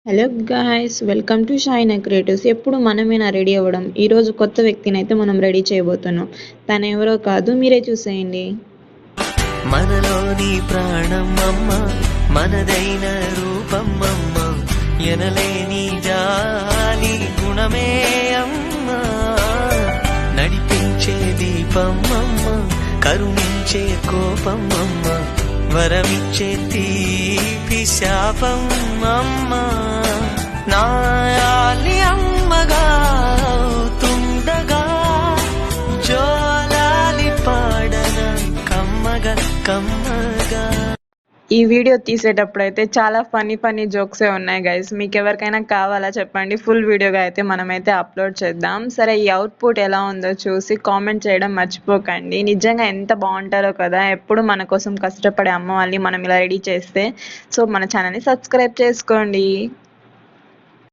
Hello guys, welcome to Shaina creatives. ఎప్పుడు మనమేనా ready అవ్వడం? ఈరోజు కొత్త వ్యక్తిని అయితే మనం రెడీ చేయబోతున్నాం. తను ఎవరో కాదు, మీరే చూసేయండి. మనలోని ప్రాణం అమ్మ, మనదైన రూపం అమ్మ, ఎనలేని జాలి గుణమే అమ్మ, నడిపించే దీపం అమ్మ, కరుణించే కోపం అమ్మ, వరమిచ్చే తీపి శాపం అమ్మ, నాయాలి అమ్మగా తుండగా జోలాలి పాడన కమ్మగా కమ్మగా. ఈ వీడియో తీసేటప్పుడు అయితే చాలా ఫన్నీ జోక్సే ఉన్నాయి గైస్. మీకు ఎవరికైనా కావాలా చెప్పండి, ఫుల్ వీడియోగా అయితే మనమైతే అప్లోడ్ చేద్దాం. సరే, ఈ అవుట్పుట్ ఎలా ఉందో చూసి కామెంట్ చేయడం మర్చిపోకండి. నిజంగా ఎంత బాగుంటారో కదా, ఎప్పుడు మన కోసం కష్టపడే అమ్మ వాళ్ళని మనం ఇలా రెడీ చేస్తే. సో మన ఛానల్ని సబ్స్క్రైబ్ చేసుకోండి.